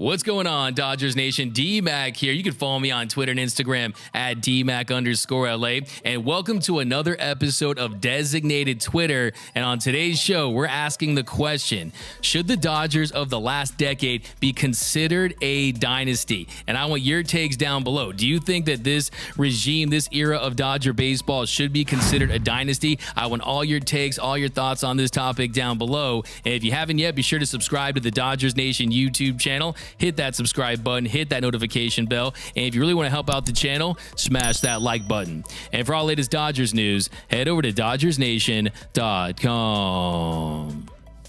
What's going on, Dodgers Nation? D-Mac here. You can follow me on Twitter and Instagram at DMac_LA. And welcome to another episode of Designated Twitter. And on today's show, we're asking the question, should the Dodgers of the last decade be considered a dynasty? And I want your takes down below. Do you think that this regime, this era of Dodger baseball should be considered a dynasty? I want all your takes, all your thoughts on this topic down below. And if you haven't yet, be sure to subscribe to the Dodgers Nation YouTube channel. Hit that subscribe button, hit that notification bell, and if you really want to help out the channel, smash that like button. And for all latest Dodgers news, head over to DodgersNation.com.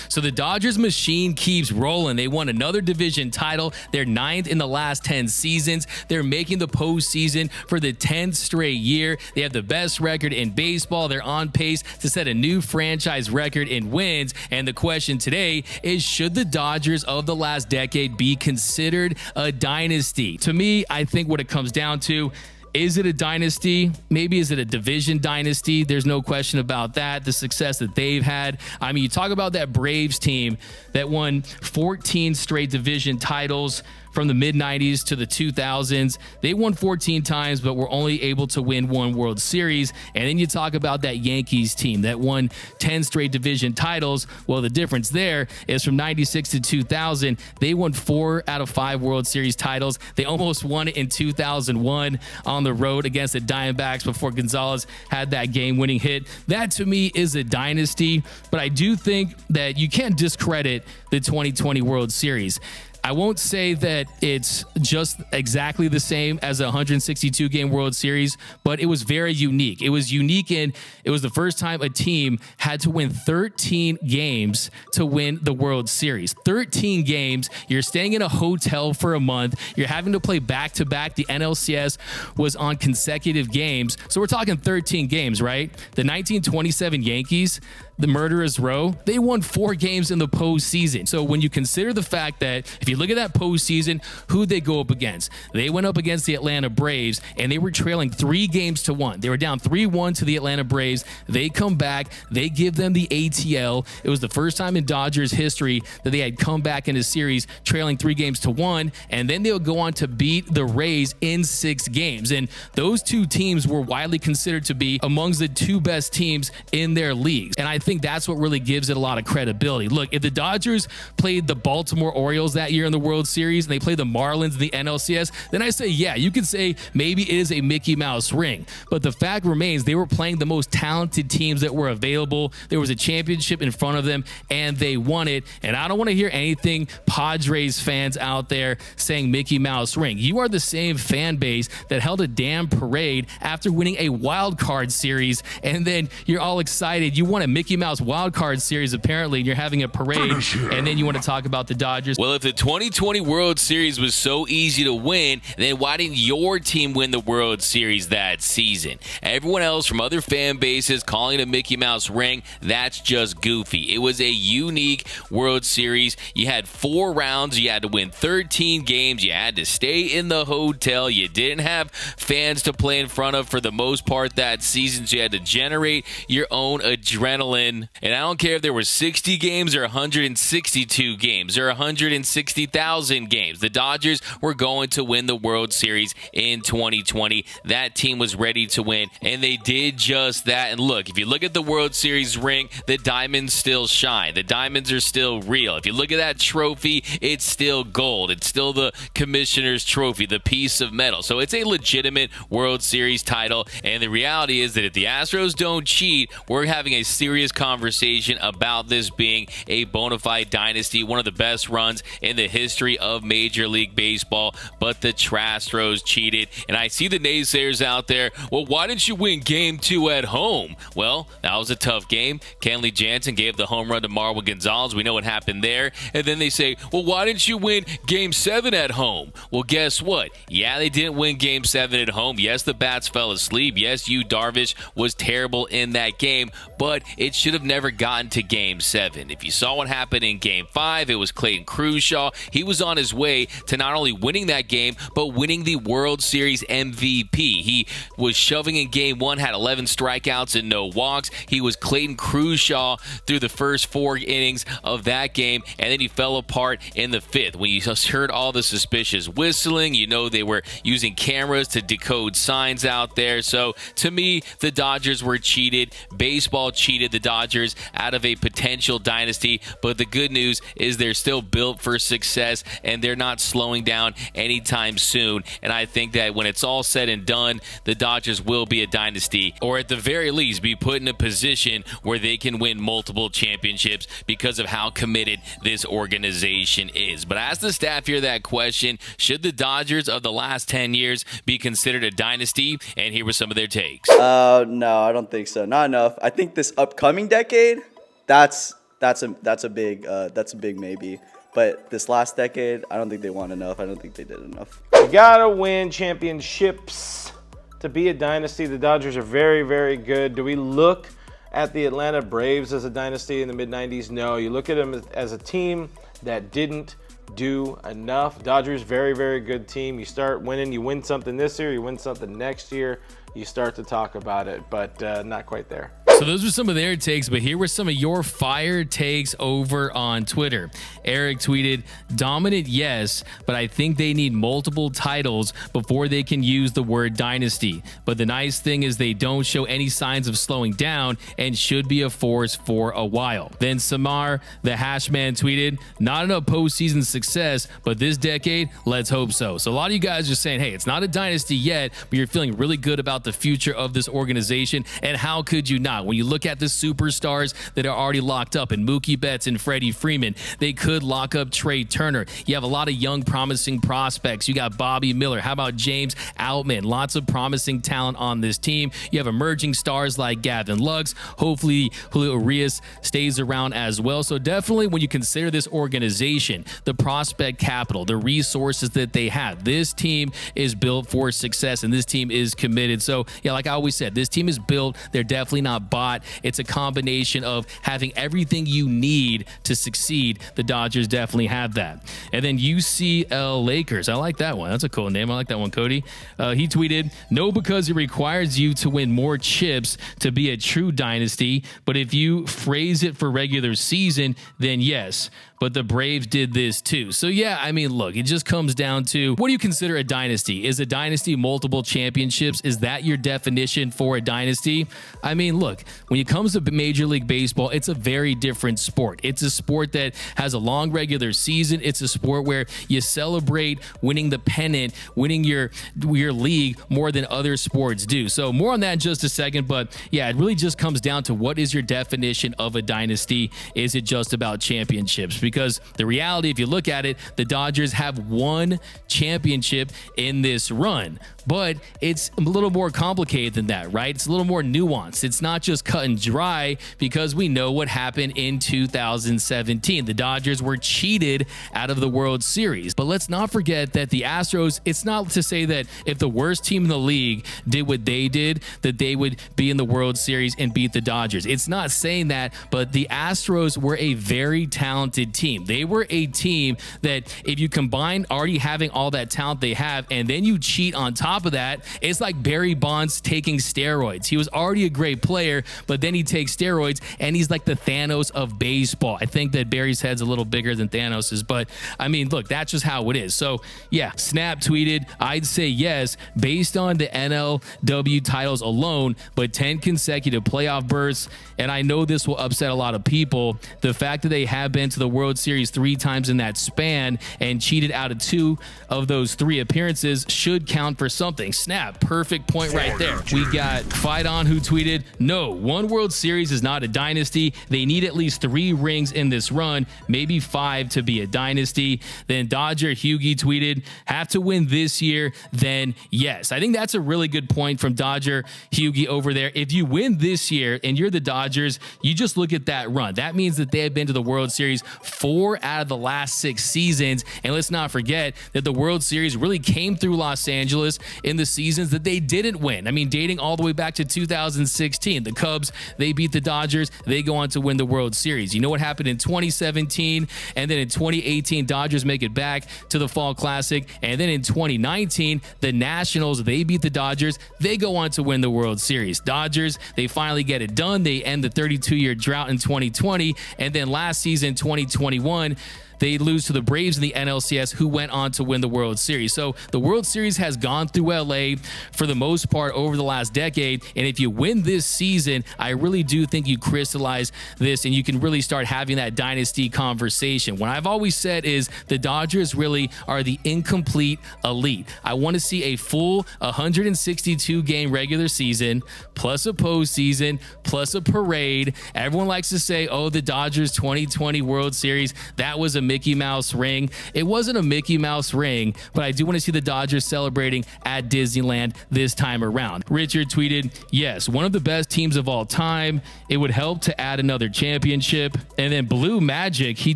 So the Dodgers machine keeps rolling. They won another division title. They're 9th in the last 10 seasons. They're making the postseason for the 10th straight year. They have the best record in baseball. They're on pace to set a new franchise record in wins. And the question today is, should the Dodgers of the last decade be considered a dynasty? To me, I think what it comes down to, is it a dynasty? Maybe is it a division dynasty? There's no question about that. The success that they've had. I mean, you talk about that Braves team that won 14 straight division titles from the mid-90s to the 2000s. They won 14 times, but were only able to win one World Series. And then you talk about that Yankees team that won 10 straight division titles. Well, the difference there is from 96 to 2000, they won 4 out of 5 World Series titles. They almost won it in 2001 on the road against the Diamondbacks before Gonzalez had that game-winning hit. That, to me, is a dynasty. But I do think that you can't discredit the 2020 World Series. I won't say that it's just exactly the same as a 162-game World Series, but it was very unique. It was unique in it was the first time a team had to win 13 games to win the World Series. 13 games. You're staying in a hotel for a month. You're having to play back-to-back. The NLCS was on consecutive games. So we're talking 13 games, right? The 1927 Yankees, the Murderers Row, they won 4 games in the postseason. So when you consider the fact that if you look at that postseason, who'd they go up against? They went up against the Atlanta Braves, and they were trailing 3-1. They were down 3-1 to the Atlanta Braves. They come back. They give them the ATL. It was the first time in Dodgers history that they had come back in a series trailing 3-1, and then they'll go on to beat the Rays in 6 games. And those two teams were widely considered to be amongst the 2 best teams in their leagues. And I think that's what really gives it a lot of credibility. Look, if the Dodgers played the Baltimore Orioles that year in the World Series and they played the Marlins in the NLCS, then I say, yeah, you could say maybe it is a Mickey Mouse ring. But the fact remains they were playing the most talented teams that were available. There was a championship in front of them, and they won it. And I don't want to hear anything Padres fans out there saying Mickey Mouse ring. You are the same fan base that held a damn parade after winning a wild card series, and then you're all excited. You won a Mickey Mouse wild card series, apparently, and you're having a parade, and then you want to talk about the Dodgers. Well, if the 2020 World Series was so easy to win, then why didn't your team win the World Series that season? Everyone else from other fan bases calling it a Mickey Mouse ring, that's just goofy. It was a unique World Series. You had 4 rounds. You had to win 13 games. You had to stay in the hotel. You didn't have fans to play in front of for the most part that season, so you had to generate your own adrenaline. And I don't care if there were 60 games or 162 games or 160,000 games. The Dodgers were going to win the World Series in 2020. That team was ready to win, and they did just that. And look, if you look at the World Series ring, the diamonds still shine. The diamonds are still real. If you look at that trophy, it's still gold. It's still the commissioner's trophy, the piece of metal. So it's a legitimate World Series title. And the reality is that if the Astros don't cheat, we're having a serious conversation about this being a bona fide dynasty, one of the best runs in the history of Major League Baseball. But the Astros cheated, and I see the naysayers out there. Well, why didn't you win Game 2 at home? Well, that was a tough game. Kenley Jansen gave the home run to Marwin Gonzalez. We know what happened there. And then they say, well, why didn't you win Game 7 at home? Well, guess what? Yeah, they didn't win Game 7 at home. Yes, the bats fell asleep. Yes, Yu Darvish was terrible in that game, but it should have never gotten to Game 7. If you saw what happened in Game 5, it was Clayton Kershaw. He was on his way to not only winning that game, but winning the World Series MVP. He was shoving in Game 1, had 11 strikeouts and no walks. He was Clayton Kershaw through the first 4 innings of that game, and then he fell apart in the 5th. When you heard all the suspicious whistling, you know they were using cameras to decode signs out there. So to me, the Dodgers were cheated. Baseball cheated the Dodgers out of a potential dynasty, but the good news is they're still built for success, and they're not slowing down anytime soon. And I think that when it's all said and done, the Dodgers will be a dynasty, or at the very least be put in a position where they can win multiple championships because of how committed this organization is. But I asked the staff here that question: should the Dodgers of the last 10 years be considered a dynasty? And here were some of their takes. No, I don't think so. Not enough. I think this upcoming decade, that's a big maybe. But this last decade, I don't think they won enough. I don't think they did enough. You gotta win championships to be a dynasty. The Dodgers are very, very good. Do we look at the Atlanta Braves as a dynasty in the mid-90s? No. You look at them as a team that didn't do enough. Dodgers, very, very good team. You start winning, you win something this year, you win something next year, you start to talk about it, but not quite there. So those were some of their takes, but here were some of your fire takes over on Twitter. Eric tweeted, dominant, yes, but I think they need multiple titles before they can use the word dynasty. But the nice thing is they don't show any signs of slowing down and should be a force for a while. Then Samar, the Hashman, tweeted, not enough postseason success, but this decade, let's hope so. So a lot of you guys are saying, hey, it's not a dynasty yet, but you're feeling really good about the future of this organization. And how could you not? When you look at the superstars that are already locked up in Mookie Betts and Freddie Freeman, they could lock up Trey Turner. You have a lot of young, promising prospects. You got Bobby Miller. How about James Outman? Lots of promising talent on this team. You have emerging stars like Gavin Lux. Hopefully, Julio Urias stays around as well. So definitely when you consider this organization, the prospect capital, the resources that they have, this team is built for success, and this team is committed. So yeah, like I always said, this team is built. They're definitely not bought. It's a combination of having everything you need to succeed. The Dodgers definitely have that. And then UCL Lakers. I like that one. That's a cool name. I like that one, Cody. He tweeted, no, because it requires you to win more chips to be a true dynasty. But if you phrase it for regular season, then yes. But the Braves did this too. So yeah, I mean, look, it just comes down to, what do you consider a dynasty? Is a dynasty multiple championships? Is that your definition for a dynasty? I mean, look, when it comes to Major League Baseball, it's a very different sport. It's a sport that has a long regular season. It's a sport where you celebrate winning the pennant, winning your league more than other sports do. So more on that in just a second. But yeah, it really just comes down to, what is your definition of a dynasty? Is it just about championships? Because the reality, if you look at it, the Dodgers have one championship in this run, but it's a little more complicated than that, right? It's a little more nuanced. It's not just cut and dry, because we know what happened in 2017. The Dodgers were cheated out of the World Series. But let's not forget that the Astros, it's not to say that if the worst team in the league did what they did, that they would be in the World Series and beat the Dodgers. It's not saying that, but the Astros were a very talented team. They were a team that, if you combine already having all that talent they have, and then you cheat on top of that, it's like Barry Bonds taking steroids. He was already a great player, but then he takes steroids, and he's like the Thanos of baseball. I think that Barry's head's a little bigger than Thanos's, but I mean, look, that's just how it is. So yeah, Snap tweeted, I'd say yes, based on the NLW titles alone, but 10 consecutive playoff berths, and I know this will upset a lot of people, the fact that they have been to the World Series 3 times in that span and cheated out of 2 of those 3 appearances should count for something. Snap, perfect point right there. We got Fight On, who tweeted, no, 1 World Series is not a dynasty. They need at least 3 rings in this run, maybe 5 to be a dynasty. Then Dodger Hughie tweeted, have to win this year, then yes. I think that's a really good point from Dodger Hughie over there. If you win this year and you're the Dodgers, you just look at that run. That means that they have been to the World Series 4 out of the last 6 seasons. And let's not forget that the World Series really came through Los Angeles in the seasons that they didn't win. I mean, dating all the way back to 2016, the Cubs, they beat the Dodgers, they go on to win the World Series. You know what happened in 2017, and then in 2018, Dodgers make it back to the Fall Classic, and then in 2019, the Nationals, they beat the Dodgers, they go on to win the World Series. Dodgers, they finally get it done. They end the 32-year drought in 2020, and then last season, 2021, they lose to the Braves in the NLCS, who went on to win the World Series. So the World Series has gone through LA for the most part over the last decade. And if you win this season, I really do think you crystallize this and you can really start having that dynasty conversation. What I've always said is the Dodgers really are the incomplete elite. I want to see a full 162 game regular season plus a postseason plus a parade. Everyone likes to say, oh, the Dodgers 2020 World Series, that was a Mickey Mouse ring. It wasn't a Mickey Mouse ring, but I do want to see the Dodgers celebrating at Disneyland this time around. Richard tweeted, yes, one of the best teams of all time. It would help to add another championship. And then Blue Magic, he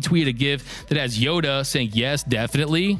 tweeted a GIF that has Yoda saying, yes, definitely.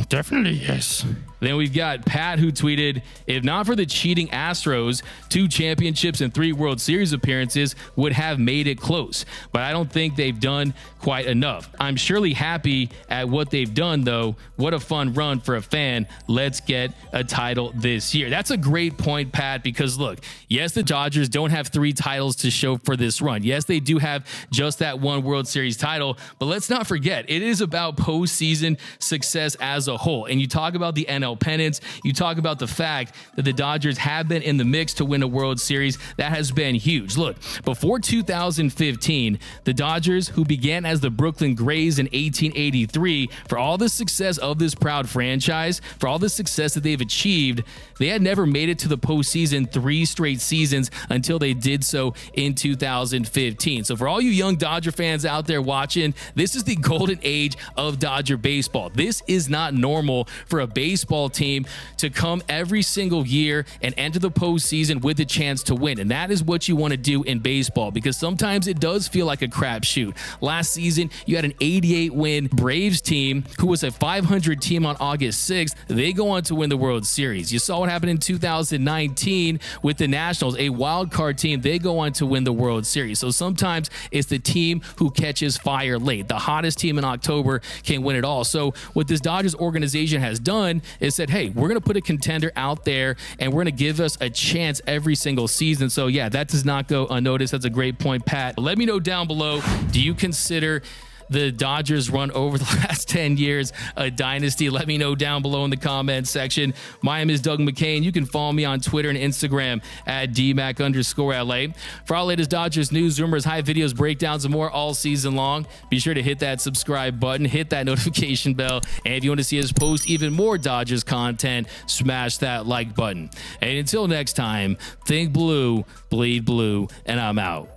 Definitely, yes. Then we've got Pat, who tweeted, if not for the cheating Astros, 2 championships and 3 World Series appearances would have made it close. But I don't think they've done quite enough. I'm surely happy at what they've done, though. What a fun run for a fan. Let's get a title this year. That's a great point, Pat, because look, yes, the Dodgers don't have 3 titles to show for this run. Yes, they do have just that 1 World Series title, but let's not forget, it is about postseason success as a whole. And you talk about the NL pennants, you talk about the fact that the Dodgers have been in the mix to win a World Series. That has been huge. Look, before 2015, the Dodgers, who began as the Brooklyn Grays in 1883, for all the success of this proud franchise, for all the success that they've achieved, they had never made it to the postseason 3 straight seasons until they did so in 2015. So for all you young Dodger fans out there watching, this is the golden age of Dodger baseball. This is not normal for a baseball team to come every single year and enter the postseason with a chance to win. And that is what you want to do in baseball, because sometimes it does feel like a crapshoot. Last season, you had an 88-win Braves team who was a 500 team on August 6th. They go on to win the World Series. You saw what happened in 2019 with the Nationals, a wild card team. They go on to win the World Series. So sometimes it's the team who catches fire late. The hottest team in October can win it all. So what this Dodgers organization has done is said, hey, we're going to put a contender out there and we're going to give us a chance every single season. So yeah, that does not go unnoticed. That's a great point, Pat. Let me know down below, do you consider the Dodgers run over the last 10 years a dynasty? Let me know down below in the comment section. My name is Doug McCain. You can follow me on Twitter and Instagram at DMac_LA. For all latest Dodgers news, rumors, high videos, breakdowns, and more all season long, be sure to hit that subscribe button, hit that notification bell, and if you want to see us post even more Dodgers content, smash that like button. And until next time, think blue, bleed blue, and I'm out.